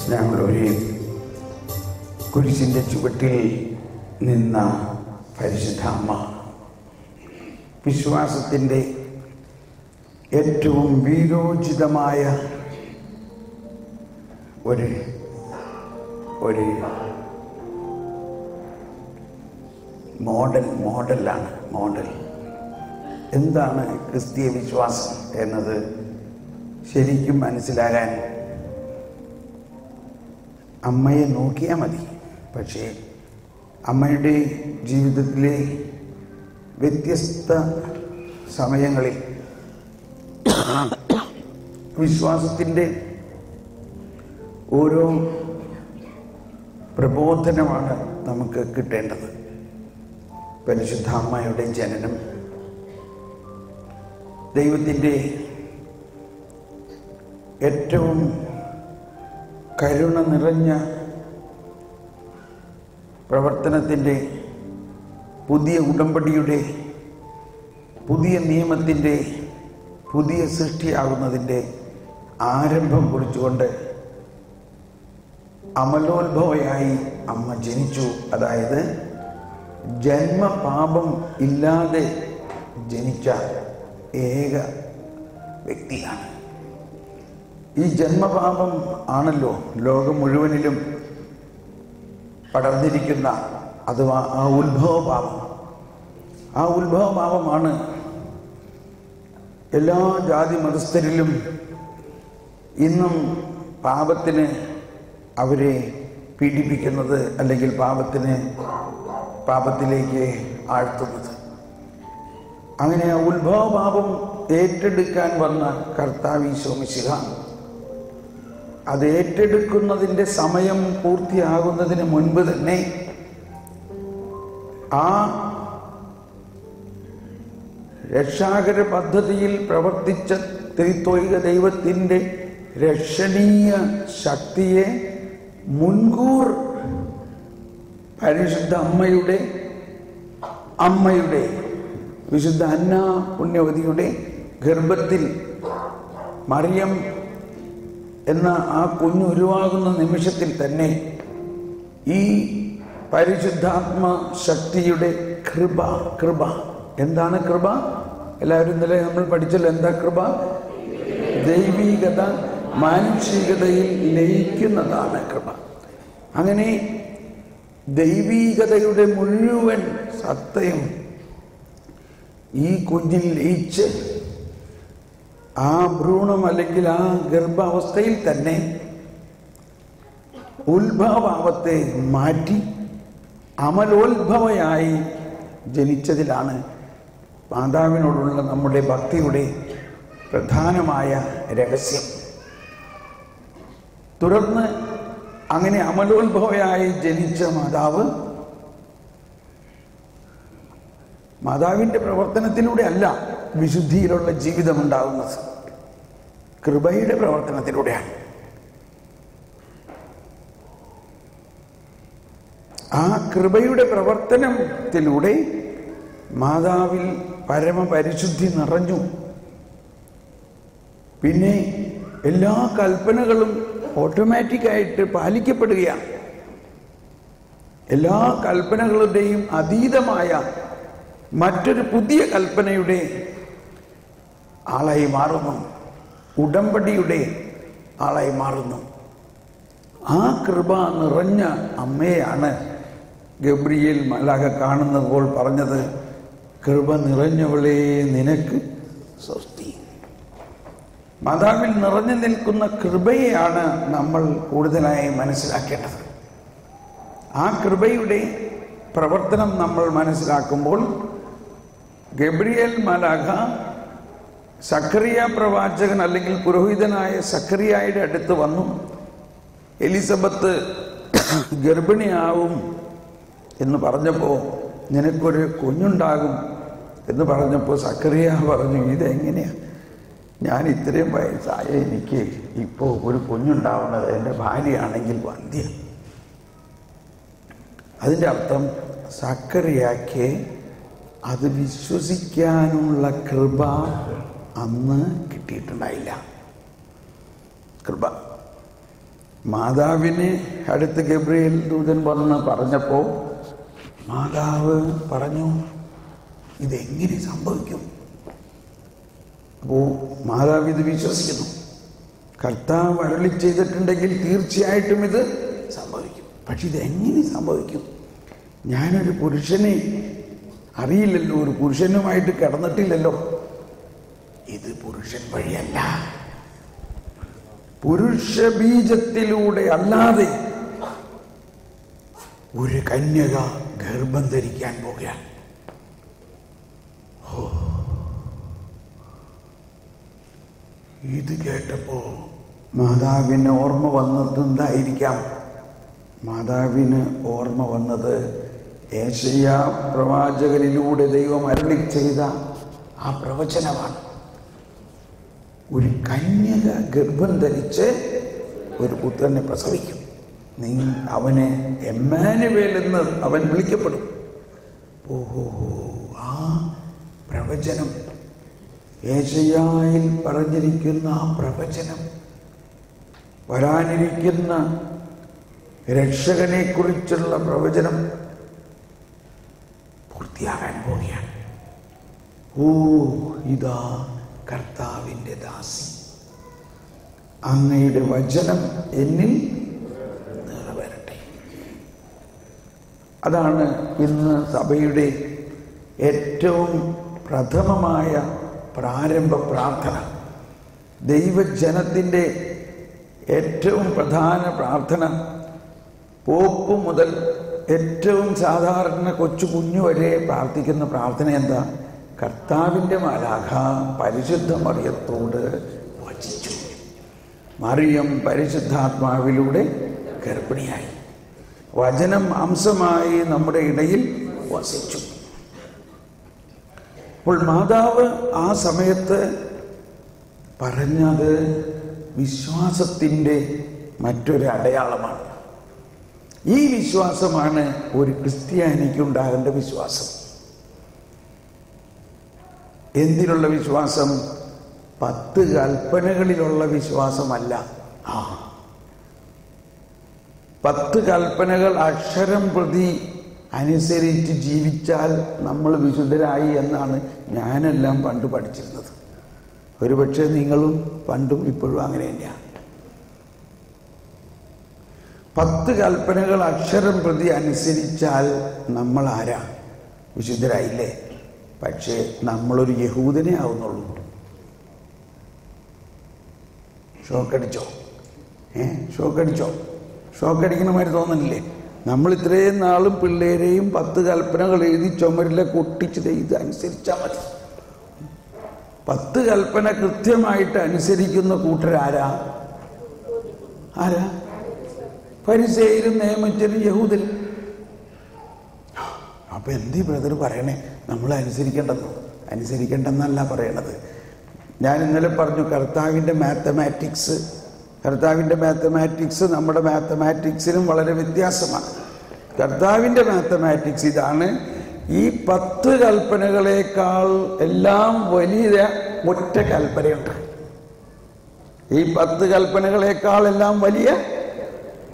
സ്നേഹമുള്ളവരെയും കുരിശിൻ്റെ ചുവട്ടിൽ നിന്ന പരിശുദ്ധ അമ്മ വിശ്വാസത്തിൻ്റെ ഏറ്റവും വീരോചിതമായ ഒരു മോഡൽ. എന്താണ് ക്രിസ്തീയ വിശ്വാസം എന്നത് ശരിക്കും മനസ്സിലാകാൻ അമ്മയെ നോക്കിയാൽ മതി. പക്ഷേ അമ്മയുടെ ജീവിതത്തിലെ വ്യത്യസ്ത സമയങ്ങളിൽ വിശ്വാസത്തിൻ്റെ ഓരോ പ്രബോധനമാണ് നമുക്ക് കിട്ടേണ്ടത്. പരിശുദ്ധ അമ്മയുടെ ജനനം, ദൈവത്തിൻ്റെ ഏറ്റവും കരുണ നിറഞ്ഞ പ്രവർത്തനത്തിൻ്റെ, പുതിയ ഉടമ്പടിയുടെ, പുതിയ നിയമത്തിൻ്റെ, പുതിയ സൃഷ്ടിയാകുന്നതിൻ്റെ ആരംഭം കുറിച്ചുകൊണ്ട് അമലോത്ഭവയായി അമ്മ ജനിച്ചു. അതായത് ജന്മപാപം ഇല്ലാതെ ജനിച്ച ഏക വ്യക്തിയാണ്. ഈ ജന്മപാപം ആണല്ലോ ലോകം മുഴുവനിലും പടർന്നിരിക്കുന്ന അഥവാ ആ ഉത്ഭവപാപം. ആ ഉത്ഭവപാപമാണ് എല്ലാ ജാതി മതസ്ഥരിലും ഇന്നും പാപത്തിന് അവരെ പീഡിപ്പിക്കുന്നത്, അല്ലെങ്കിൽ പാപത്തിലേക്ക് ആഴ്ത്തുന്നത്. അങ്ങനെ ആ ഉത്ഭവപാപം ഏറ്റെടുക്കാൻ വന്ന കർത്താവ് ഈശോ മിശിഹ അത് ഏറ്റെടുക്കുന്നതിൻ്റെ സമയം പൂർത്തിയാകുന്നതിന് മുൻപ് തന്നെ ആ രക്ഷാകര പദ്ധതിയിൽ പ്രവർത്തിച്ച ത്രിത്വൈക ദൈവത്തിൻ്റെ രക്ഷണീയ ശക്തിയെ മുൻകൂർ പരിശുദ്ധ അമ്മയുടെ വിശുദ്ധ അന്ന പുണ്യവതിയുടെ ഗർഭത്തിൽ മറിയം എന്ന ആ കുഞ്ഞ് ഉരുവാകുന്ന നിമിഷത്തിൽ തന്നെ ഈ പരിശുദ്ധാത്മ ശക്തിയുടെ കൃപ. എന്താണ് കൃപ? എല്ലാവരും ഇന്നലെ നമ്മൾ പഠിച്ചല്ലോ. എന്താ കൃപ? ദൈവീകത മാനുഷികതയിൽ ലയിക്കുന്നതാണ് കൃപ. അങ്ങനെ ദൈവീകതയുടെ മുഴുവൻ സത്തയും ഈ കുഞ്ഞിൽ ലയിച്ച് ആ ഭ്രൂണം അല്ലെങ്കിൽ ആ ഗർഭാവസ്ഥയിൽ തന്നെ ഉത്ഭവഭാവത്തെ മാറ്റി അമലോത്ഭവയായി ജനിച്ചതിലാണ് മാതാവിനോടുള്ള നമ്മുടെ ഭക്തിയുടെ പ്രധാനമായ രഹസ്യം. തുടർന്ന് അങ്ങനെ അമലോത്ഭവയായി ജനിച്ച മാതാവിൻ്റെ പ്രവർത്തനത്തിലൂടെ അല്ല വിശുദ്ധിയിലുള്ള ജീവിതം ഉണ്ടാകുന്നത്, കൃപയുടെ പ്രവർത്തനത്തിലൂടെയാണ്. ആ കൃപയുടെ പ്രവർത്തനത്തിലൂടെ മാതാവിൽ പരമപരിശുദ്ധി നിറഞ്ഞു. പിന്നെ എല്ലാ കൽപ്പനകളും ഓട്ടോമാറ്റിക്കായിട്ട് പാലിക്കപ്പെടുകയാണ്. എല്ലാ കൽപ്പനകളുടെയും അതീതമായ മറ്റൊരു പുതിയ കൽപ്പനയുടെ ആളായി മാറുന്നു, ഉടമ്പടിയുടെ ആളായി മാറുന്നു. ആ കൃപ നിറഞ്ഞ അമ്മയാണ് ഗബ്രിയേൽ മാലാഖ കാണുന്നപ്പോൾ പറഞ്ഞത്, കൃപ നിറഞ്ഞവളേ നിനക്ക് സ്വസ്തി. മാതാവിൽ നിറഞ്ഞു നിൽക്കുന്ന കൃപയെയാണ് നമ്മൾ കൂടുതലായി മനസ്സിലാക്കേണ്ടത്. ആ കൃപയുടെ പ്രവർത്തനം നമ്മൾ മനസ്സിലാക്കുമ്പോൾ ഗബ്രിയേൽ മാലാഖ സക്കറിയ പ്രവാചകൻ അല്ലെങ്കിൽ പുരോഹിതനായ സക്കറിയായുടെ അടുത്ത് വന്നു. എലിസബത്ത് ഗർഭിണിയാവും എന്ന് പറഞ്ഞപ്പോൾ, നിനക്കൊരു കുഞ്ഞുണ്ടാകും എന്ന് പറഞ്ഞപ്പോൾ സക്കറിയ പറഞ്ഞു, ഇതെങ്ങനെയാണ്? ഞാൻ ഇത്രയും വയസ്സായ എനിക്ക് ഇപ്പോൾ ഒരു കുഞ്ഞുണ്ടാവുന്നത്, എൻ്റെ ഭാര്യയാണെങ്കിൽ വന്ധ്യ. അതിൻ്റെ അർത്ഥം സക്കറിയാക്ക് അത് വിശ്വസിക്കാനുള്ള കൃപ അന്ന് കിട്ടിയിട്ടുണ്ടായില്ല. കൃപ മാതാവിനെ അടുത്ത് ഗബ്രിയേൽ ദൂതൻ പറഞ്ഞപ്പോൾ മാതാവ് പറഞ്ഞു, ഇതെങ്ങനെ സംഭവിക്കും? അപ്പോൾ മാതാവ് ഇത് വിശ്വസിക്കുന്നു. കർത്താവ് അരുളി ചെയ്തിട്ടുണ്ടെങ്കിൽ തീർച്ചയായിട്ടും ഇത് സംഭവിക്കും. പക്ഷെ ഇതെങ്ങനെ സംഭവിക്കും? ഞാനൊരു പുരുഷനെ അറിയില്ലല്ലോ, ഒരു പുരുഷനുമായിട്ട് കിടന്നിട്ടില്ലല്ലോ. ഇത് പുരുഷൻ വഴിയല്ല, പുരുഷ ബീജത്തിലൂടെ അല്ലാതെ ഒരു കന്യക ഗർഭം ധരിക്കാൻ പോകുകയാണ്. ഇത് കേട്ടപ്പോ മാതാവിന് ഓർമ്മ വന്നത് എന്തായിരിക്കാം? മാതാവിന് ഓർമ്മ വന്നത് യേശയ്യാ പ്രവാചകനിലൂടെ ദൈവം അരുളി ചെയ്ത ആ പ്രവചനമാണ്. ഒരു കന്യക ഗർഭം ധരിച്ച് ഒരു പുത്രനെ പ്രസവിക്കും, അവനെ എമ്മാനുവേൽ എന്ന് അവൻ വിളിക്കപ്പെടും. ഓഹോ, ആ പ്രവചനം, യേശയ്യായിൽ പറഞ്ഞിരിക്കുന്ന ആ പ്രവചനം, വരാനിരിക്കുന്ന രക്ഷകനെ കുറിച്ചുള്ള പ്രവചനം പൂർത്തിയാകാൻ പോവുകയാണ്. ഓ, ഇതാ കർത്താവിൻ്റെ ദാസി, അങ്ങയുടെ വചനം എന്നിൽ നിറവേറട്ടെ. അതാണ് ഇന്ന് സഭയുടെ ഏറ്റവും പ്രഥമമായ പ്രാരംഭ പ്രാർത്ഥന. ദൈവജനത്തിൻ്റെ ഏറ്റവും പ്രധാന പ്രാർത്ഥന, പോപ്പ് മുതൽ ഏറ്റവും സാധാരണ കൊച്ചു കുഞ്ഞു വരെ പ്രാർത്ഥിക്കുന്ന പ്രാർത്ഥന എന്താ? കർത്താവിൻ്റെ മാലാഖ പരിശുദ്ധ മറിയത്തോട് വചിച്ചു. മറിയം പരിശുദ്ധാത്മാവിലൂടെ ഗർഭിണിയായി, വചനം മാംസമായി നമ്മുടെ ഇടയിൽ വസിച്ചു. അപ്പോൾ മാതാവ് ആ സമയത്ത് പറഞ്ഞത് വിശ്വാസത്തിൻ്റെ മറ്റൊരു അടയാളമാണ്. ഈ വിശ്വാസമാണ് ഒരു ക്രിസ്ത്യാനിക്ക് ഉണ്ടാകേണ്ട വിശ്വാസം. എന്തിനുള്ള വിശ്വാസം? 10 കൽപ്പനകളിലുള്ള വിശ്വാസമല്ല. 10 കൽപ്പനകൾ അക്ഷരം പ്രതി അനുസരിച്ച് ജീവിച്ചാൽ നമ്മൾ വിശുദ്ധരായി എന്നാണ് ഞാനെല്ലാം പണ്ട് പഠിച്ചിരുന്നത്. ഒരുപക്ഷെ നിങ്ങളും പണ്ടും ഇപ്പോഴും അങ്ങനെ തന്നെയാണ്. 10 കൽപ്പനകൾ അക്ഷരം പ്രതി അനുസരിച്ചാൽ നമ്മൾ ആരാ? വിശുദ്ധരായില്ലേ? പക്ഷേ നമ്മളൊരു യഹൂദനെ ആവുന്നുള്ളൂ. ഷോക്കടിച്ചോ? ഷോക്കടിക്കണ മാതിരി തോന്നുന്നില്ലേ? നമ്മൾ ഇത്രയും നാളും പിള്ളേരെയും 10 കൽപ്പനകൾ എഴുതി ചുമരിലെ കൊട്ടിച്ച് ഇത് അനുസരിച്ചാൽ മതി. 10 കൽപ്പന കൃത്യമായിട്ട് അനുസരിക്കുന്ന കൂട്ടരാരാ? ഫരിസേയരും നിയമജ്ഞരും യഹൂദരും. അപ്പൊ എന്തീ ബ്രദർ പറയണേ? നമ്മൾ അനുസരിക്കേണ്ടെന്നല്ല പറയണത്. ഞാൻ ഇന്നലെ പറഞ്ഞു, കർത്താവിൻ്റെ മാത്തമാറ്റിക്സ് നമ്മുടെ മാത്തമാറ്റിക്സിനും വളരെ വ്യത്യാസമാണ്. കർത്താവിൻ്റെ മാത്തമാറ്റിക്സ് ഇതാണ്: ഈ 10 കൽപ്പനകളെക്കാൾ എല്ലാം വലിയ ഒറ്റ കൽപ്പനയുണ്ട്. ഈ 10 കൽപ്പനകളെക്കാൾ എല്ലാം വലിയ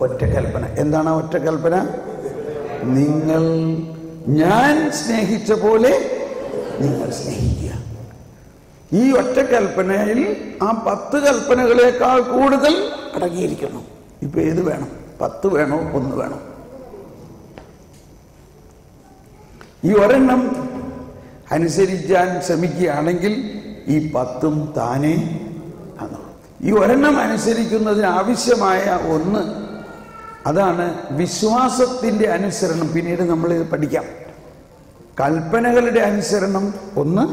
ഒറ്റ കൽപ്പന. എന്താണ് ആ ഒറ്റ കൽപ്പന? ഞാൻ സ്നേഹിച്ച പോലെ നിങ്ങൾ സ്നേഹിക്കുക. ഈ ഒറ്റ കൽപ്പനയിൽ ആ 10 കൽപ്പനകളെക്കാൾ കൂടുതൽ അടങ്ങിയിരിക്കുന്നു. ഇപ്പൊ ഏത് വേണം? 10 വേണോ 1 വേണോ? ഈ ഒരെണ്ണം അനുസരിക്കാൻ ശ്രമിക്കുകയാണെങ്കിൽ ഈ 10ഉം താനേ ആണ്. ഈ ഒരെണ്ണം അനുസരിക്കുന്നതിന് ആവശ്യമായ 1, അതാണ് വിശ്വാസത്തിൻ്റെ അനുസരണം. പിന്നീട് നമ്മൾ പഠിക്കാം. കൽപ്പനകളുടെ അനുസരണം 1,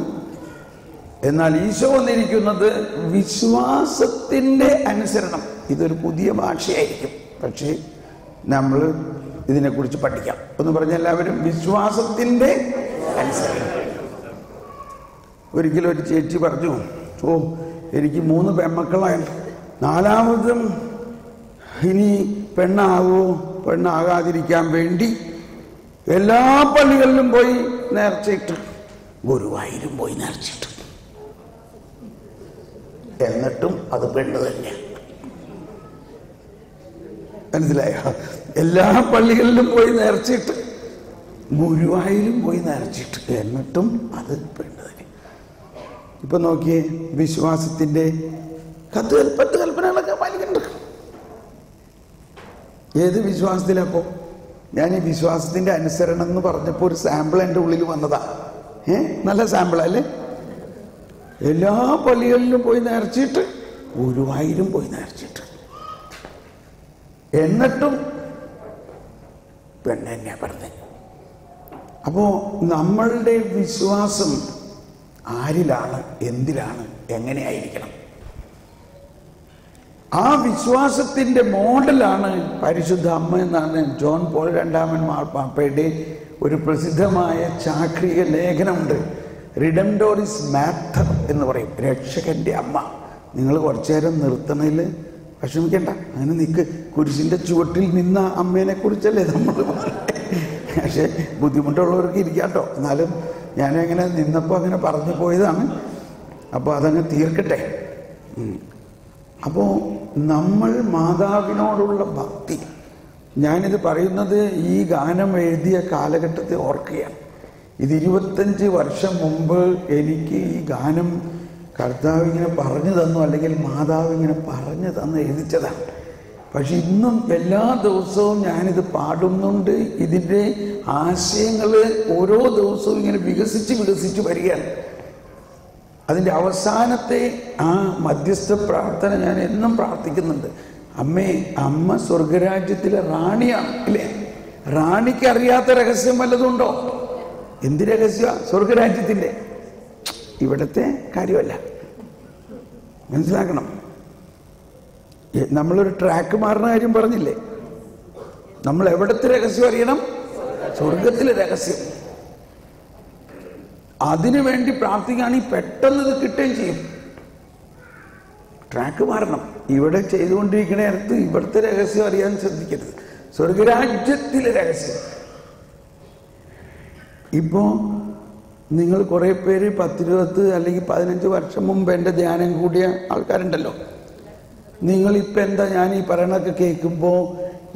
എന്നാൽ ഈശോ വന്നിരിക്കുന്നത് വിശ്വാസത്തിൻ്റെ അനുസരണം. ഇതൊരു പുതിയ ഭാഷയായിരിക്കും, പക്ഷേ നമ്മൾ ഇതിനെക്കുറിച്ച് പഠിക്കാം. ഒന്ന് പറഞ്ഞ എല്ലാവരും, വിശ്വാസത്തിൻ്റെ അനുസരണം. ഒരിക്കലും ഒരു ചേച്ചി പറഞ്ഞു, എനിക്ക് 3 പെൺമക്കളാണ്, 4ാമതും ഇനി പെണ്ണാകാതിരിക്കാൻ വേണ്ടി എല്ലാ പള്ളികളിലും പോയി നേർച്ചയിട്ട്, ഗുരുവായൂരും പോയി നേർച്ചിട്ട്, എന്നിട്ടും അത് പെണ്ണ് തന്നെയാണ്. മനസ്സിലായോ? എല്ലാ പള്ളികളിലും പോയി നേർച്ചിട്ട്, ഗുരുവായൂരും പോയി നേർച്ചിട്ട്, എന്നിട്ടും അത് പെണ്ണതിന്. ഇപ്പൊ നോക്കിയേ, വിശ്വാസത്തിന്റെ 10 കൽപ്പനകളൊക്കെ പാലിക്കുന്നുണ്ട്. ഏത് വിശ്വാസത്തിലപ്പോ? ഞാൻ ഈ വിശ്വാസത്തിന്റെ അനുസരണം എന്ന് പറഞ്ഞപ്പോൾ ഒരു സാമ്പിൾ എൻ്റെ ഉള്ളിൽ വന്നതാ. നല്ല സാമ്പിളല്ലേ? എല്ലാ പള്ളികളിലും പോയി നേർച്ചിട്ട്, ഗുരുവായൂരും പോയി നേർച്ചിട്ട്, എന്നിട്ടും പെണ്ണെന്നെ പറഞ്ഞു. അപ്പോ നമ്മളുടെ വിശ്വാസം ആരിലാണ്, എന്തിലാണ്, എങ്ങനെയായിരിക്കണം? ആ വിശ്വാസത്തിന്റെ മോഡലാണ് പരിശുദ്ധ അമ്മ എന്നാണ് ജോൺ പോൾ രണ്ടാമൻ മാർപ്പാപ്പയുടെ ഒരു പ്രസിദ്ധമായ ചാക്രിക ലേഖനമുണ്ട്. റിഡംഡോറിസ് മാറ്റർ എന്ന് പറയും, രക്ഷകന്റെ അമ്മ. നിങ്ങൾ കുറച്ചു നേരം നിർത്തണതിൽ വിഷമിക്കണ്ട, അങ്ങനെ നിൽക്ക്. കുരിശിന്റെ ചുവട്ടിൽ നിന്ന അമ്മേനെ കുറിച്ചല്ലേ നമ്മൾ. പക്ഷെ ബുദ്ധിമുട്ടുള്ളവർക്ക് ഇരിക്കാട്ടോ. എന്നാലും ഞാനങ്ങനെ നിന്നപ്പോൾ അങ്ങനെ പറഞ്ഞു പോയതാണ്. അപ്പോൾ അതങ്ങ് തീർക്കട്ടെ. അപ്പോൾ നമ്മൾ മാതാവിനോടുള്ള ഭക്തി, ഞാനിത് പറയുന്നത് ഈ ഗാനം എഴുതിയ കാലഘട്ടത്തെ ഓർക്കുകയാണ്. ഇത് 25 വർഷം മുമ്പ് എനിക്ക് ഈ ഗാനം കർത്താവ് ഇങ്ങനെ പറഞ്ഞു തന്നു, അല്ലെങ്കിൽ മാതാവ് ഇങ്ങനെ പറഞ്ഞു തന്ന് എഴുതിച്ചതാണ്. പക്ഷെ ഇന്നും എല്ലാ ദിവസവും ഞാനിത് പാടുന്നുണ്ട്. ഇതിൻ്റെ ആശയങ്ങൾ ഓരോ ദിവസവും ഇങ്ങനെ വികസിച്ച് വരികയാണ്. അതിൻ്റെ അവസാനത്തെ ആ മധ്യസ്ഥ പ്രാർത്ഥന ഞാൻ എന്നും പ്രാർത്ഥിക്കുന്നുണ്ട്. അമ്മേ, അമ്മ സ്വർഗരാജ്യത്തിലെ റാണിയാണ് അല്ലേ? റാണിക്ക് അറിയാത്ത രഹസ്യം വല്ലതുണ്ടോ? എന്ത് രഹസ്യ? സ്വർഗരാജ്യത്തിൻ്റെ. ഇവിടത്തെ കാര്യമല്ല, മനസ്സിലാക്കണം. നമ്മളൊരു ട്രാക്ക് മാറുന്ന കാര്യം പറഞ്ഞില്ലേ? നമ്മൾ എവിടത്തെ രഹസ്യം അറിയണം? സ്വർഗത്തിലെ രഹസ്യം. അതിനു വേണ്ടി പ്രാർത്ഥിക്കുകയാണെങ്കിൽ പെട്ടെന്ന് ഇത് കിട്ടുകയും ചെയ്യും. ട്രാക്ക് മാറണം. ഇവിടെ ചെയ്തുകൊണ്ടിരിക്കുന്നിടത്ത് ഇവിടുത്തെ രഹസ്യം അറിയാൻ ശ്രദ്ധിക്കരുത്. സ്വർഗരാജ്യത്തിലെ രഹസ്യം. ഇപ്പോ നിങ്ങൾ കുറെ പേര് 10-20 അല്ലെങ്കിൽ 15 വർഷം മുമ്പ് എൻ്റെ ധ്യാനം കൂടിയ ആൾക്കാരുണ്ടല്ലോ. നിങ്ങളിപ്പോൾ എന്താ ഞാൻ ഈ പറയണൊക്കെ കേൾക്കുമ്പോൾ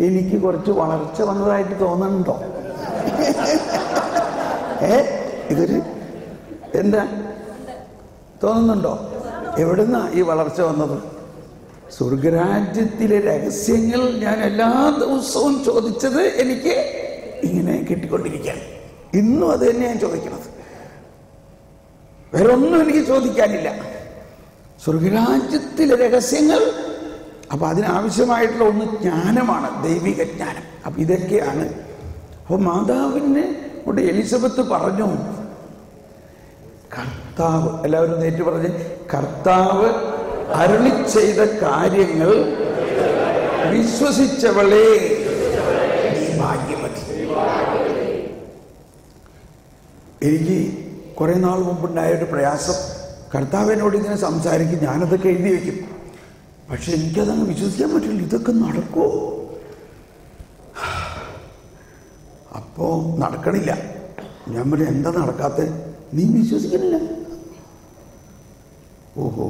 എനിക്ക് കുറച്ച് വളർച്ച വന്നതായിട്ട് തോന്നുന്നുണ്ടോ? ഇതൊരു എന്താ തോന്നുന്നുണ്ടോ? എവിടുന്നാ ഈ വളർച്ച വന്നത്? സ്വർഗരാജ്യത്തിലെ രഹസ്യങ്ങൾ ഞാൻ എല്ലാ ദിവസവും ചോദിച്ചത് എനിക്ക് ഇങ്ങനെ കിട്ടിക്കൊണ്ടിരിക്കുകയാണ്. ഇന്നും അത് തന്നെ ഞാൻ ചോദിക്കുന്നത്. വേറെ ഒന്നും എനിക്ക് ചോദിക്കാനില്ല. സ്വർഗരാജ്യത്തിലെ രഹസ്യങ്ങൾ. അപ്പൊ അതിനാവശ്യമായിട്ടുള്ള ഒന്ന് ജ്ഞാനമാണ്, ദൈവിക ജ്ഞാനം. അപ്പൊ ഇതൊക്കെയാണ്. അപ്പൊ മാതാവിനെ കൊണ്ട് എലിസബത്ത് പറഞ്ഞു, കർത്താവ്, എല്ലാവരും നേരിട്ട് പറഞ്ഞ്, കർത്താവ് അരുളി ചെയ്ത കാര്യങ്ങൾ വിശ്വസിച്ചവളെ നീ ഭാഗ്യവതി. എനിക്ക് കുറെ നാൾ മുമ്പുണ്ടായൊരു പ്രയാസം. കർത്താവിനോട് ഇങ്ങനെ സംസാരിക്കും, ഞാനതൊക്കെ എഴുതി വയ്ക്കും. പക്ഷെ എനിക്കതങ്ങ് വിശ്വസിക്കാൻ പറ്റില്ല. ഇതൊക്കെ നടക്കുമോ? അപ്പോ നടക്കണില്ല. ഞാൻ പറയും, എന്താ നടക്കാത്ത? നീ വിശ്വസിക്കണില്ല. ഓഹോ,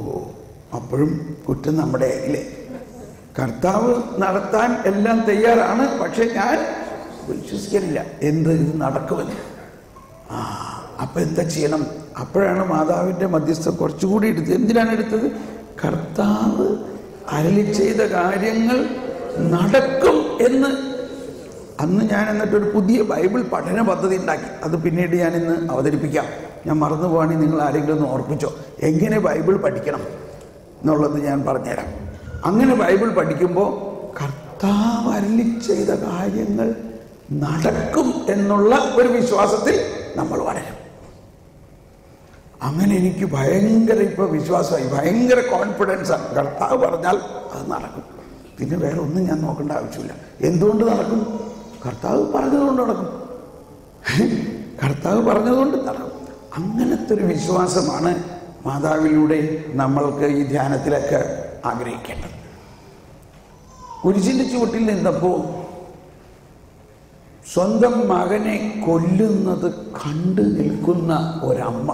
അപ്പോഴും കുറ്റം നമ്മുടെ അല്ലേ? കർത്താവ് നടത്താൻ എല്ലാം തയ്യാറാണ്, പക്ഷെ ഞാൻ വിശ്വസിക്കണില്ല. എന്ത് ഇത് നടക്കുമെന്ന്. അപ്പൊ എന്താ ചെയ്യണം? അപ്പോഴാണ് മാതാവിന്റെ മധ്യസ്ഥം കുറച്ചുകൂടി എടുത്തത്. എന്തിനാണ് എടുത്തത്? കർത്താവ് അരുളി ചെയ്ത കാര്യങ്ങൾ നടക്കും എന്ന്. അന്ന് ഞാൻ എന്നിട്ടൊരു പുതിയ ബൈബിൾ പഠന പദ്ധതി ഉണ്ടാക്കി. അത് പിന്നീട് ഞാൻ ഇന്ന് അവതരിപ്പിക്കാം. ഞാൻ മറന്നു പോവാണെങ്കിൽ നിങ്ങൾ ആരെങ്കിലും ഒന്ന് ഓർപ്പിച്ചോ. എങ്ങനെ ബൈബിൾ പഠിക്കണം എന്നുള്ളത് ഞാൻ പറഞ്ഞുതരാം. അങ്ങനെ ബൈബിൾ പഠിക്കുമ്പോൾ കർത്താവ് അരുളി ചെയ്ത കാര്യങ്ങൾ നടക്കും എന്നുള്ള ഒരു വിശ്വാസത്തിൽ നമ്മൾ വളരും. അങ്ങനെ എനിക്ക് ഭയങ്കര ഇപ്പൊ വിശ്വാസമായി, ഭയങ്കര കോൺഫിഡൻസാണ്. കർത്താവ് പറഞ്ഞാൽ അത് നടക്കും. പിന്നെ വേറെ ഒന്നും ഞാൻ നോക്കേണ്ട ആവശ്യമില്ല. എന്തുകൊണ്ട് നടക്കും? കർത്താവ് പറഞ്ഞതുകൊണ്ട് നടക്കും. കർത്താവ് പറഞ്ഞതുകൊണ്ട് നടക്കും. അങ്ങനത്തെ ഒരു വിശ്വാസമാണ് മാതാവിലൂടെ നമ്മൾക്ക് ഈ ധ്യാനത്തിലൊക്കെ ആഗ്രഹിക്കേണ്ടത്. കുരിശിന്റെ ചുവട്ടിൽ നിന്നപ്പോ സ്വന്തം മകനെ കൊല്ലുന്നത് കണ്ടു നിൽക്കുന്ന ഒരമ്മ.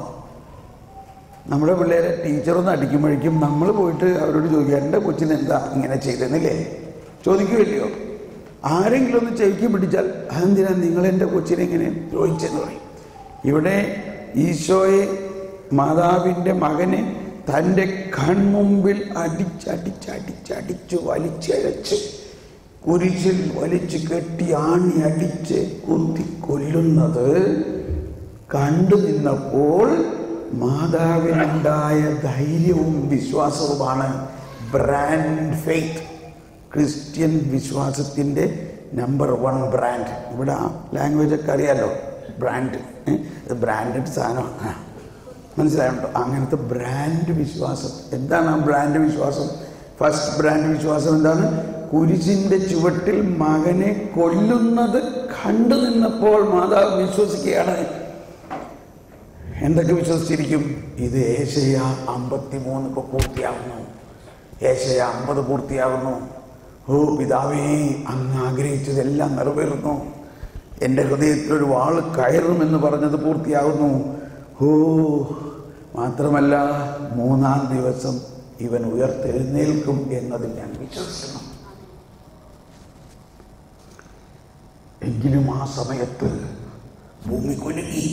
നമ്മുടെ പിള്ളേരെ ടീച്ചറൊന്ന് അടിക്കുമ്പോഴേക്കും നമ്മൾ പോയിട്ട് അവരോട് ചോദിക്കുക, എൻ്റെ കൊച്ചിന് എന്താ ഇങ്ങനെ ചെയ്തെന്നില്ലേ? ചോദിക്കുമല്ലയോ? ആരെങ്കിലും ഒന്ന് ചെവിക്ക് പിടിച്ചാൽ അതെന്തിനാ നിങ്ങളെൻ്റെ കൊച്ചിനെ ഇങ്ങനെ ദ്രോഹിച്ചെന്ന് പറയും. ഇവിടെ ഈശോയെ, മാതാവിൻ്റെ മകനെ തൻ്റെ കൺമുമ്പിൽ അടിച്ചടിച്ചടിച്ചടിച്ച് വലിച്ചഴച്ച് കുരിശിൽ വലിച്ചു കെട്ടി ആണി അടിച്ച് കുത്തി കൊല്ലുന്നത് കണ്ടു നിന്നപ്പോൾ മാതാവിനുണ്ടായ ധൈര്യവും വിശ്വാസവുമാണ് ബ്രാൻഡ് ഫെയ്ത്ത്. ക്രിസ്ത്യൻ വിശ്വാസത്തിൻ്റെ നമ്പർ 1 ബ്രാൻഡ്. ഇവിടെ ആ ലാംഗ്വേജൊക്കെ അറിയാലോ, ബ്രാൻഡ്. ബ്രാൻഡഡ് സാധനമാണ്, മനസ്സിലായുണ്ടോ? അങ്ങനത്തെ ബ്രാൻഡ് വിശ്വാസം. എന്താണ് ആ ബ്രാൻഡ് വിശ്വാസം? ഫസ്റ്റ് ബ്രാൻഡ് വിശ്വാസം എന്താണ്? കുരിശിൻ്റെ ചുവട്ടിൽ മകനെ കൊല്ലുന്നത് കണ്ടു നിന്നപ്പോൾ മാതാവ് വിശ്വസിക്കുകയാണ്. എന്തൊക്കെ വിശ്വസിച്ചിരിക്കും? ഇത് ഏശയ്യ 53 ഇപ്പോൾ പൂർത്തിയാകുന്നു, ഏശയ്യ 50 പൂർത്തിയാകുന്നു. ഓ പിതാവേ, അങ്ങ് ആഗ്രഹിച്ചതെല്ലാം നിറവേറുന്നു, എൻ്റെ ഹൃദയത്തിലൊരു വാൾ കയറുമെന്ന് പറഞ്ഞത് പൂർത്തിയാകുന്നു. ഓ മാത്രമല്ല 3-ാം ദിവസം ഇവൻ ഉയർത്തെഴുന്നേൽക്കും എന്നതിൽ ഞാൻ വിശ്വസിക്കുന്നു. എങ്കിലും ആ സമയത്ത് ഭൂമി കുലുങ്ങി,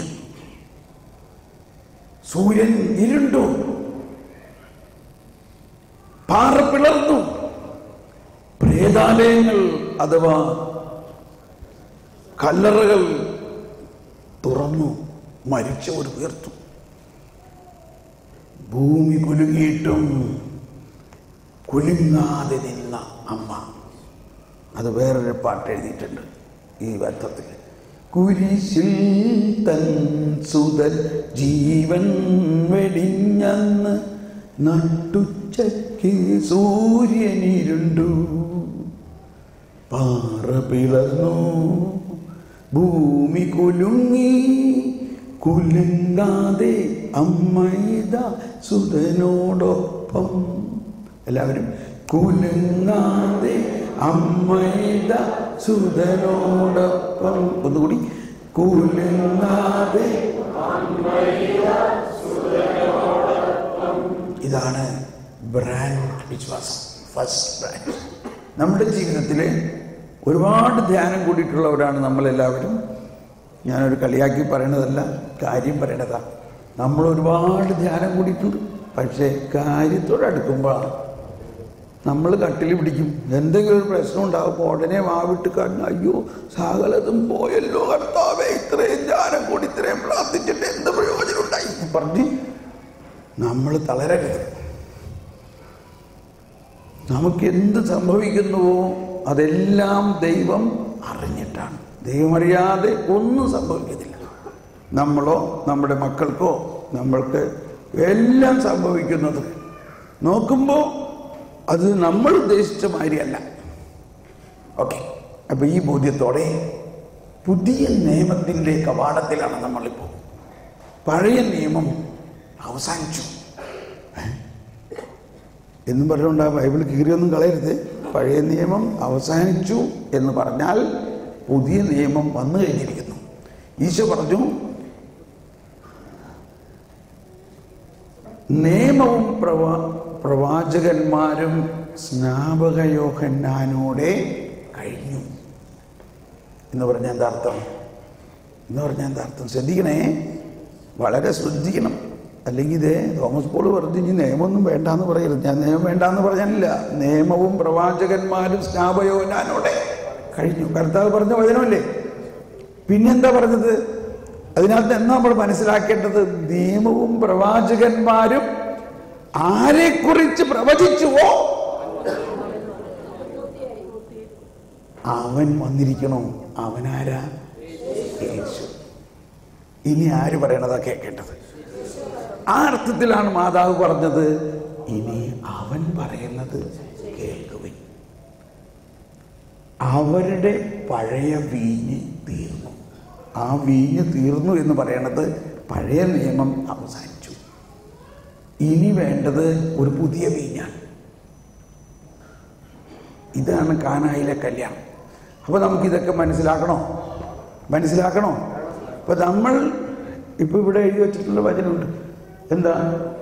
സൂര്യൻ ഇരുണ്ടു, പാറ പിളർന്നു, പ്രേതാലയങ്ങൾ അഥവാ കല്ലറകൾ തുറന്നു, മരിച്ചവർ ഉയർത്തു. ഭൂമി കുലുങ്ങിയിട്ടും കുലുങ്ങാതെ നിന്ന അമ്മ. അത് വേറൊരു പാട്ട് എഴുതിയിട്ടുണ്ട് ഈ അർത്ഥത്തിൽ. കുരിശിൽ തൻ സുതൻ ജീവൻ വെടിഞ്ഞന്ന് നട്ടുച്ചയ്ക്ക് സൂര്യനിരുണ്ടു, പാറ പിളർന്നു, ഭൂമി കുലുങ്ങി, കുലുങ്ങാതെ അമ്മയിത സുതനോടൊപ്പം. എല്ലാവരും കുലുങ്ങാതെ അമ്മയിത സുതനോടൊപ്പം. ഒന്നുകൂടി, കുലുങ്ങാതെ. ഇതാണ് ബ്രാൻഡ് വിശ്വാസം, ഫസ്റ്റ് ബ്രാൻഡ്. നമ്മുടെ ജീവിതത്തിൽ ഒരുപാട് ധ്യാനം കൂടിയിട്ടുള്ളവരാണ് നമ്മളെല്ലാവരും. ഞാനൊരു കളിയാക്കി പറയണതല്ല, കാര്യം പറയണതാണ്. നമ്മൾ ഒരുപാട് ധ്യാനം കൂടിയിട്ടുണ്ട്. പക്ഷേ കാര്യത്തോടടുക്കുമ്പോഴാണ് നമ്മൾ കട്ടിൽ പിടിക്കും. എന്തെങ്കിലും ഒരു പ്രശ്നം ഉണ്ടാകുമ്പോൾ ഉടനെ വാവിട്ട് കാണും, അയ്യോ സകലതും പോയല്ലോ കർത്താവേ, ഇത്രയും ധ്യാനം കൂടി ഇത്രയും പ്രാർത്ഥിച്ചിട്ട് എന്ത് പ്രയോജനം ഉണ്ടായി പറഞ്ഞ് നമ്മൾ തളരരുത്. നമുക്ക് എന്ത് സംഭവിക്കുന്നുവോ അതെല്ലാം ദൈവം അറിഞ്ഞിട്ടാണ്. ദൈവം അറിയാതെ ഒന്നും സംഭവിക്കുന്നില്ല. നമ്മളോ നമ്മുടെ മക്കൾക്കോ നമ്മൾക്ക് എല്ലാം സംഭവിക്കുന്നത് നോക്കുമ്പോൾ അത് നമ്മൾ ഉദ്ദേശിച്ച മാതിരിയല്ല. ഓക്കെ, അപ്പം ഈ ബോധ്യത്തോടെ പുതിയ നിയമത്തിൻ്റെ കവാടത്തിലാണ് നമ്മളിപ്പോൾ. പഴയ നിയമം അവസാനിച്ചു എന്നും പറഞ്ഞുകൊണ്ട് ആ ബൈബിൾ കീറിയൊന്നും കളയരുത്. പഴയ നിയമം അവസാനിച്ചു എന്ന് പറഞ്ഞാൽ പുതിയ നിയമം വന്നു കഴിഞ്ഞിരിക്കുന്നു. ഈശോ പറഞ്ഞു, നിയമവും പ്രവാചകന്മാരും സ്നാപക യോഹന്നാനോടെ കഴിഞ്ഞു എന്ന് പറഞ്ഞാൽ എന്താ അർത്ഥം? ശ്രദ്ധിക്കണേ, വളരെ ശ്രദ്ധിക്കണം. അല്ലെങ്കിൽ ഇതേ തോമസ് പോൾ പറഞ്ഞു ഇനി നിയമമൊന്നും വേണ്ടാന്ന് പറയരുത്. ഞാൻ നിയമം വേണ്ടാന്ന് പറഞ്ഞില്ല. നിയമവും പ്രവാചകന്മാരും സ്നാപക യോഹന്നാനോടെ കഴിഞ്ഞു. കർത്താവ് പറഞ്ഞ വചനമല്ലേ. പിന്നെന്താ പറഞ്ഞത്? അതിനകത്ത് എന്താ നമ്മൾ മനസ്സിലാക്കേണ്ടത്? നിയമവും പ്രവാചകന്മാരും ആരെക്കുറിച്ച് പ്രവചിച്ചുവോ അവൻ വന്നിരിക്കണോ. അവനാരാ? യേശു. ഇനി ആര് പറയണതാ കേൾക്കേണ്ടത്? ആ അർത്ഥത്തിലാണ് മാതാവ് പറഞ്ഞത്, ഇനി അവൻ പറയുന്നത് കേൾക്കുവിൻ. അവരുടെ പഴയ വീഞ്ഞ് തീർന്നു. ആ വീഞ്ഞ് തീർന്നു എന്ന് പറയണത് പഴയ നിയമം അവസാനിച്ചു. ഇനി വേണ്ടത് ഒരു പുതിയ വീഞ്ഞാണ്. ഇതാണ് കാനായിലെ കല്യാണം. അപ്പോൾ നമുക്കിതൊക്കെ മനസ്സിലാക്കണോ? അപ്പോൾ നമ്മൾ ഇപ്പോൾ ഇവിടെ എഴുതി വച്ചിട്ടുള്ള വചനമുണ്ട്. എന്താ?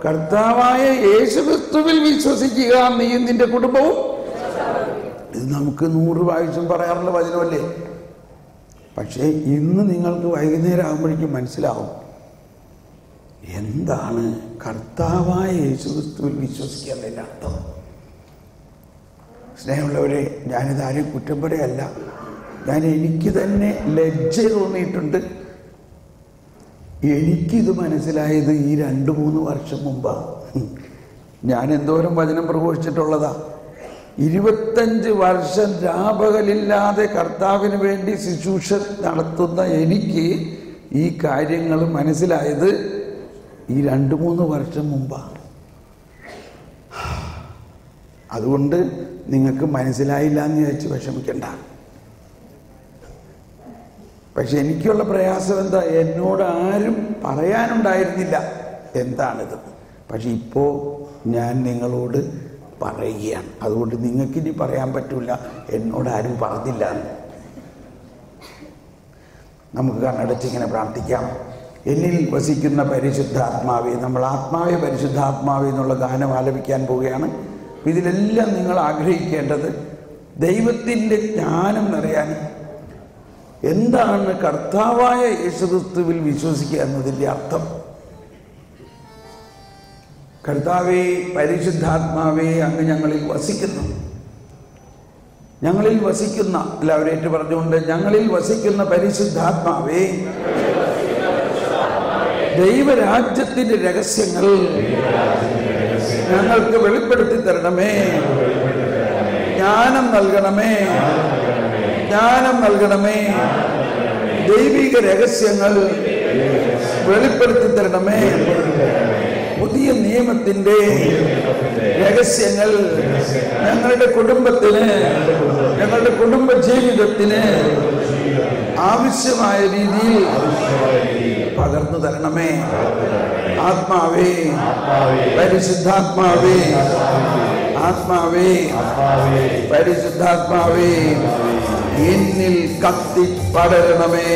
കർത്താവായ യേശുക്രിസ്തുവിൽ വിശ്വസിക്കുക, നീയും നിന്റെ കുടുംബവും. ഇത് നമുക്ക് 100 പ്രാവശ്യം പറയാറുള്ള വചനമല്ലേ? പക്ഷേ ഇന്ന് നിങ്ങൾക്ക് വൈകുന്നേരം ആകുമ്പോഴേക്കും മനസ്സിലാവും എന്താണ് കർത്താവായ യേശുക്രിസ്തുവിൽ വിശ്വസിക്കുന്നതിൻ്റെ അർത്ഥം. സ്നേഹമുള്ളവരെ, ഞാനിതാരും കുറ്റം പറയല്ല. എനിക്ക് തന്നെ ലജ്ജ തോന്നിയിട്ടുണ്ട്. എനിക്കിത് മനസ്സിലായത് ഈ 2-3 വർഷം മുമ്പാണ്. ഞാൻ എന്തോരം വചനം പ്രഘോഷിച്ചിട്ടുള്ളതാ. 25 വർഷം രാപകലില്ലാതെ കർത്താവിന് വേണ്ടി ശുശ്രൂഷ നടത്തുന്ന എനിക്ക് ഈ കാര്യങ്ങൾ മനസ്സിലായത് ഈ 2-3 വർഷം മുമ്പാണ്. അതുകൊണ്ട് നിങ്ങൾക്ക് മനസ്സിലായില്ല എന്ന് വിചാരിച്ച് വിഷമിക്കണ്ട. പക്ഷെ എനിക്കുള്ള പ്രയാസം എന്താ? എന്നോട് ആരും പറയാനുണ്ടായിരുന്നില്ല എന്താണിത്. പക്ഷെ ഇപ്പോൾ ഞാൻ നിങ്ങളോട് പറയുകയാണ്. അതുകൊണ്ട് നിങ്ങൾക്കിനി പറയാൻ പറ്റില്ല എന്നോട് ആരും പറഞ്ഞില്ല. നമുക്ക് കണ്ണടച്ചിങ്ങനെ പ്രാർത്ഥിക്കാം. എന്നിൽ വസിക്കുന്ന പരിശുദ്ധാത്മാവേ, നമ്മൾ ആത്മാവേ പരിശുദ്ധാത്മാവേ എന്നുള്ള ഗാനം ആലപിക്കാൻ പോവുകയാണ്. ഇതിലെല്ലാം നിങ്ങൾ ആഗ്രഹിക്കേണ്ടത് ദൈവത്തിൻ്റെ ജ്ഞാനം നിറയാൻ, എന്താണ് കർത്താവായ യേശുക്രിസ്തുവിൽ വിശ്വസിക്കുക എന്നതിൻ്റെ അർത്ഥം. കർത്താവേ പരിശുദ്ധാത്മാവേ, അങ്ങ് ഞങ്ങളിൽ വസിക്കുന്നു. ഞങ്ങളിൽ വസിക്കുന്ന, എല്ലാവരേറ്റ് പറഞ്ഞുകൊണ്ട്, ഞങ്ങളിൽ വസിക്കുന്ന പരിശുദ്ധാത്മാവേ, ദൈവരാജ്യത്തിന്റെ രഹസ്യങ്ങൾ ഞങ്ങൾക്ക് വെളിപ്പെടുത്തി തരണമേ. ജ്ഞാനം നൽകണമേ, ജ്ഞാനം നൽകണമേ. ദൈവിക രഹസ്യങ്ങൾ വെളിപ്പെടുത്തി തരണമേ. പുതിയ നിയമത്തിന്റെ രഹസ്യങ്ങൾ ഞങ്ങളുടെ കുടുംബത്തിന്, ഞങ്ങളുടെ കുടുംബ ജീവിതത്തിന് ആവശ്യമായ രീതിയിൽ പകർന്നു തരണമേ. ആത്മാവേ, പരിശുദ്ധാത്മാവേ, ആത്മാവേ, പരിശുദ്ധാത്മാവേ, എന്നിൽ കത്തി പടരണമേ.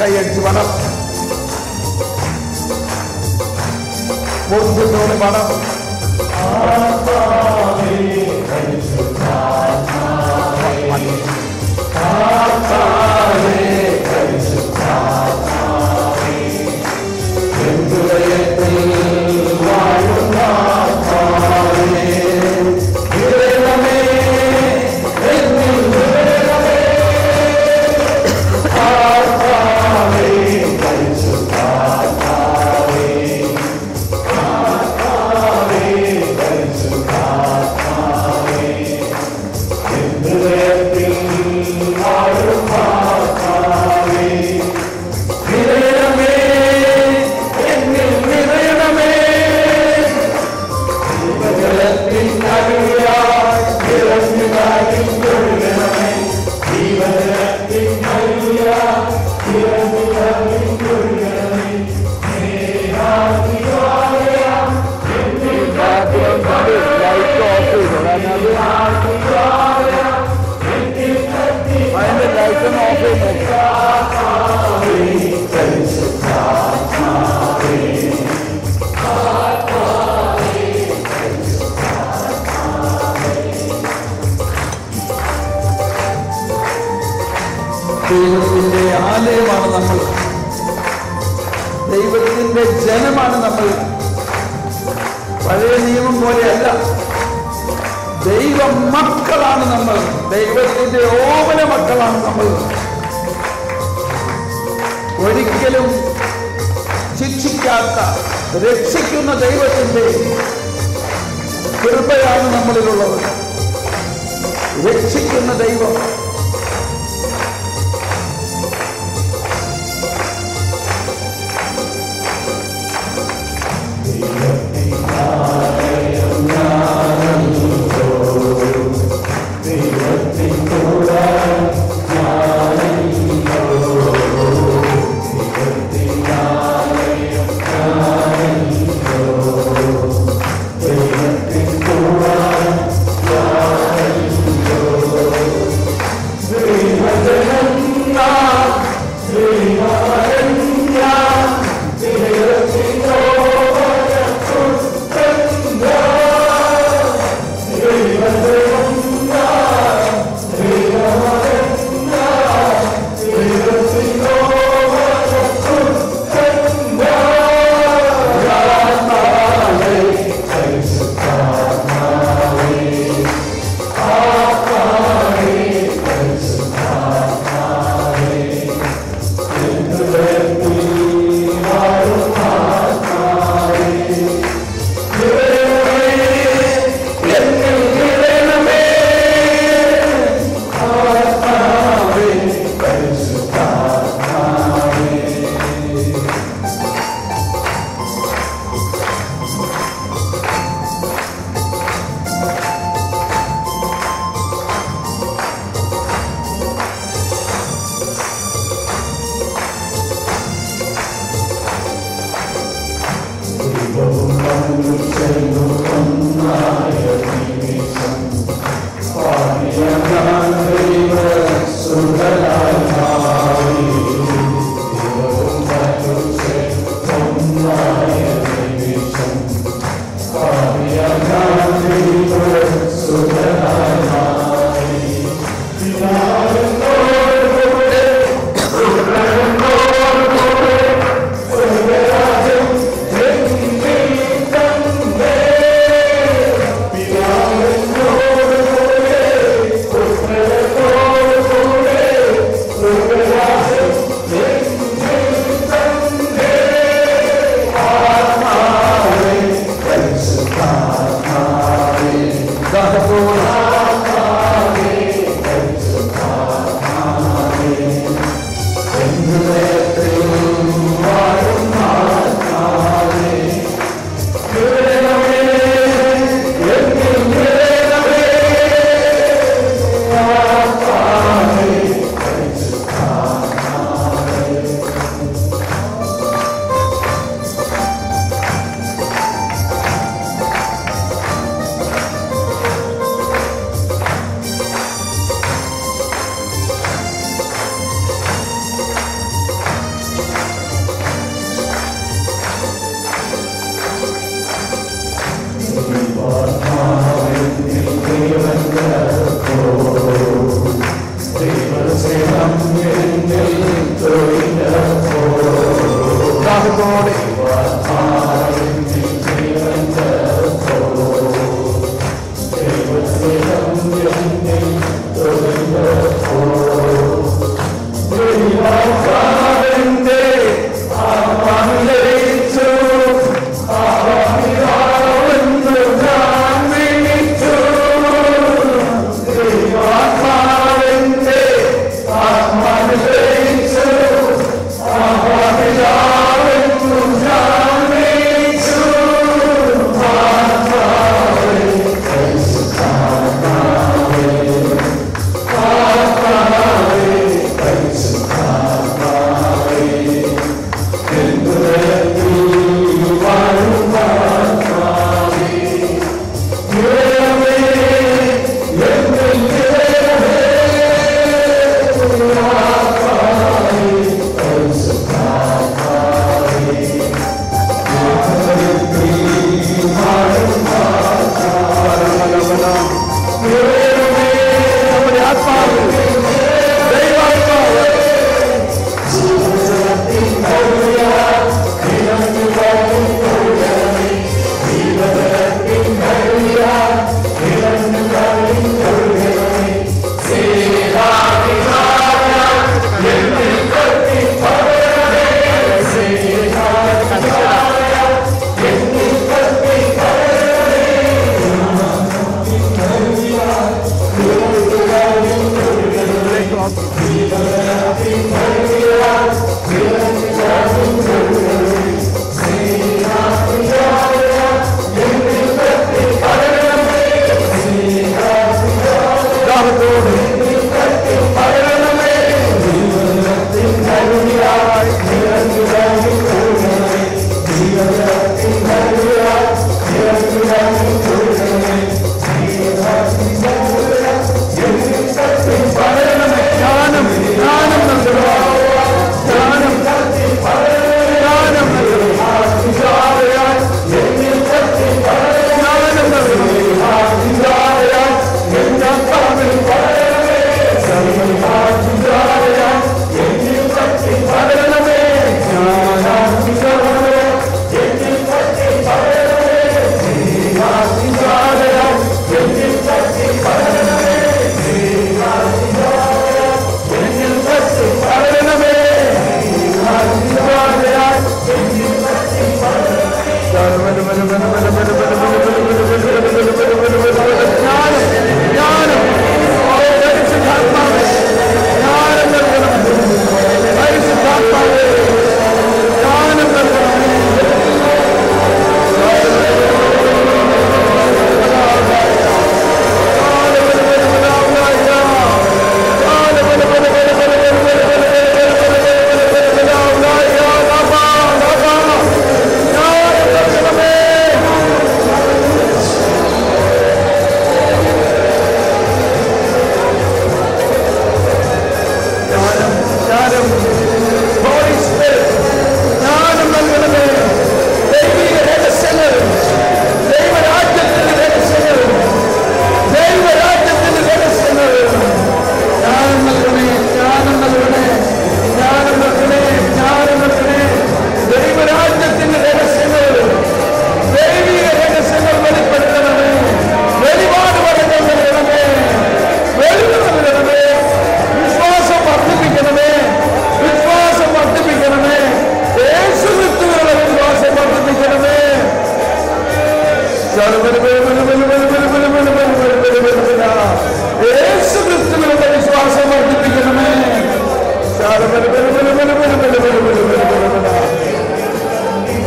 കൈയടിച്ച് പണം, ബോധ്യത്തോടെ പണം. ദൈവത്തിന്റെ ആലയമാണ് നമ്മൾ, ദൈവത്തിന്റെ ജനമാണ് നമ്മൾ. പഴയ നിയമം പോലെയല്ല, ദൈവ മക്കളാണ് നമ്മൾ, ദൈവത്തിന്റെ ഓമന മക്കളാണ് നമ്മൾ. ഒരിക്കലും ശിക്ഷിക്കാത്ത, രക്ഷിക്കുന്ന ദൈവത്തിന്റെ കൃപയാണ് നമ്മളിലുള്ളത്. രക്ഷിക്കുന്ന ദൈവം.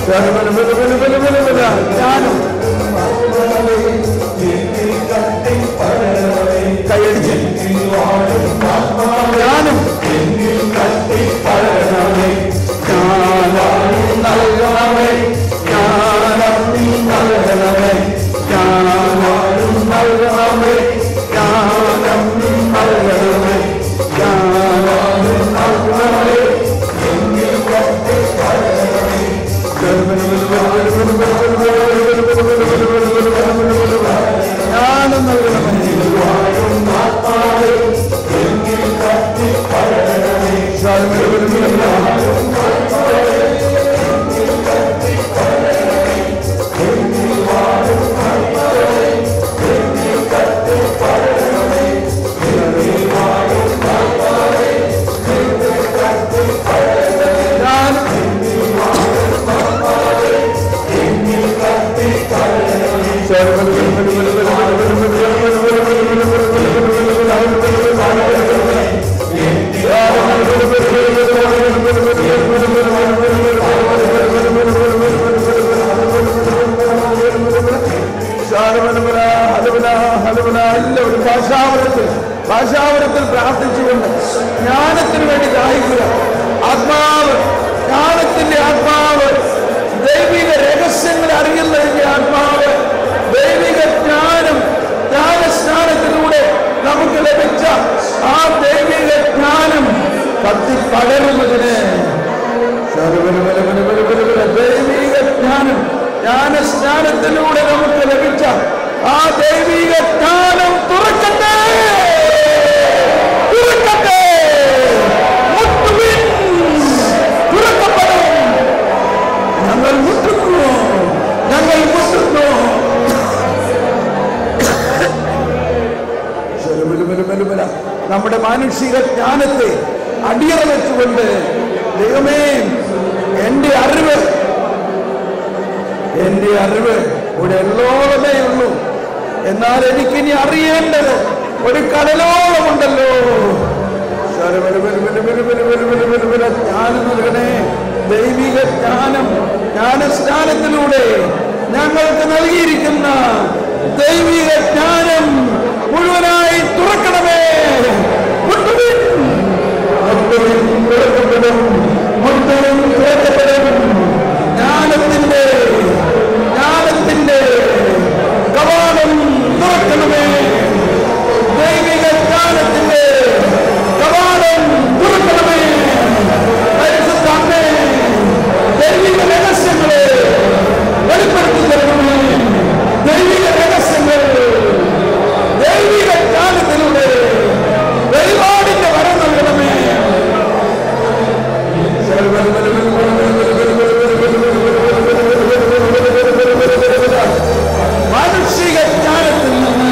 ജ്ഞാനം കൈയടിച്ച് ജ്ഞാനം നൽകണമേ, ജ്ഞാനം നൽകണമേ, ജ്ഞാനം നൽകണമേ, ജ്ഞാനം നൽകണമേ, ജ്ഞാനം നൽകണമേ. ജ്ഞാനം നൽകണമേ. ഭാഷാവരത്തിൽ പ്രാർത്ഥിച്ചുകൊണ്ട് ജ്ഞാനത്തിന് വേണ്ടി ദാഹിക്കുക. ആത്മാവ്, ജ്ഞാനത്തിന്റെ ആത്മാവ്, ദൈവിക രഹസ്യങ്ങൾ അറിയുന്നതിന്റെ ആത്മാവ്, ദൈവിക ജ്ഞാനം, ജ്ഞാനസ്നാനത്തിലൂടെ നമുക്ക് ലഭിച്ച ആ ദൈവിക ജ്ഞാനം കത്തിപ്പടരുന്നതിന് ദൈവിക ജ്ഞാനം, ജ്ഞാനസ്നാനത്തിലൂടെ നമുക്ക് ലഭിച്ച ആ ദൈവിക ജ്ഞാനം തുറക്കട്ടെ, തുറക്കട്ടെ, മുട്ടുവിൻ, തുറക്കപ്പെടും. ഞങ്ങൾ മുട്ടുന്നു, ഞങ്ങൾ മുട്ടുന്നു. നമ്മുടെ മാനുഷിക ജ്ഞാനത്തെ അടിയറ വെച്ചുകൊണ്ട് ദൈവമേ, എന്റെ അറിവ് ഇവിടെ എല്ലോളമേ ഉള്ളൂ, എന്നാൽ എനിക്കിനി അറിയേണ്ടത് ഒരു കടലോളമുണ്ടല്ലോ. ജ്ഞാനം നൽകണേ, ദൈവിക ജ്ഞാനം. ജ്ഞാനസ്നാനത്തിലൂടെ ഞങ്ങൾക്ക് നൽകിയിരിക്കുന്ന ദൈവിക ജ്ഞാനം മുഴുവനായി തുറക്കണമേ. മുട്ടുവിൻ, മുട്ടുവിൻ, തുറക്കപ്പെടും, മുട്ടുവിൻ, തുറക്കപ്പെടും. ജ്ഞാനത്തിന്റെ കവാടം തുറക്കണമേ, ദൈവിക ജ്ഞാനത്തിന്റെ കവാടം തുറക്കണമേ. പരിശുദ്ധാത്മേ, ദൈവിക രഹസ്യങ്ങളെ വെളിപ്പെടുത്തി തരണമേ. ദൈവിക രഹസ്യങ്ങൾ ദൈവിക ജ്ഞാനത്തിലൂടെ വെളിപാടിന്റെ വരം നൽകണമേ. മാനുഷിക ജ്ഞാനത്തിൽ നിന്ന്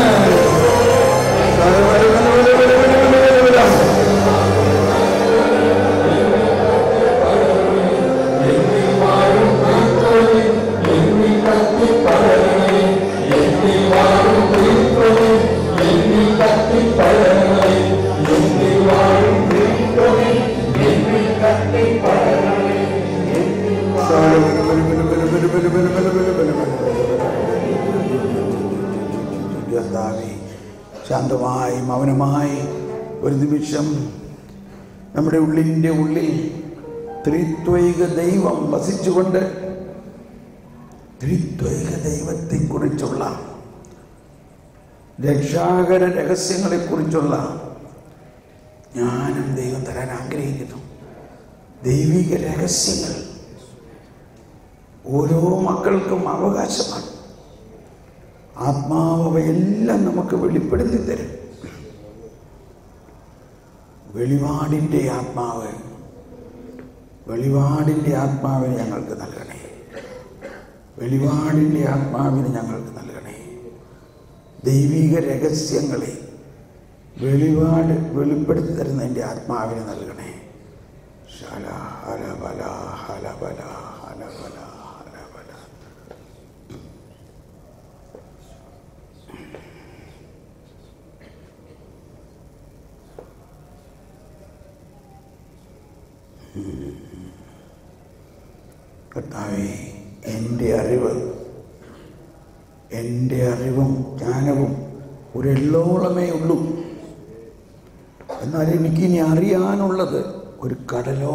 ശാന്തമായി മൗനമായി ഒരു നിമിഷം നമ്മുടെ ഉള്ളിൻ്റെ ഉള്ളിൽ ത്രിത്വൈക ദൈവം വസിച്ചുകൊണ്ട് ത്രിത്വൈക ദൈവത്തെക്കുറിച്ചുള്ള രക്ഷാകര രഹസ്യങ്ങളെക്കുറിച്ചുള്ള ജ്ഞാനം ദൈവം തരാൻ ആഗ്രഹിക്കുന്നു. ദൈവിക രഹസ്യങ്ങൾ ഓരോ മക്കൾക്കും അവകാശമാണ്. ആത്മാവെല്ലാം നമുക്ക് വെളിപ്പെടുത്തി തരും. വെളിപാടിൻ്റെ ആത്മാവിനെ ഞങ്ങൾക്ക് നൽകണേ. വെളിപാടിൻ്റെ ആത്മാവിനെ ഞങ്ങൾക്ക് നൽകണേ. ദൈവിക രഹസ്യങ്ങളെ വെളിപ്പെടുത്തി തരുന്നതിൻ്റെ ആത്മാവിനെ നൽകണേ. ശാല ഹലബല ഹലബല ഹലബല ഹലബല. കർത്താവേ, എൻ്റെ അറിവും ജ്ഞാനവും ഒരു എല്ലോളമേ ഉള്ളൂ. എന്നാൽ എനിക്കിനി അറിയാനുള്ളത് ഒരു കടലോ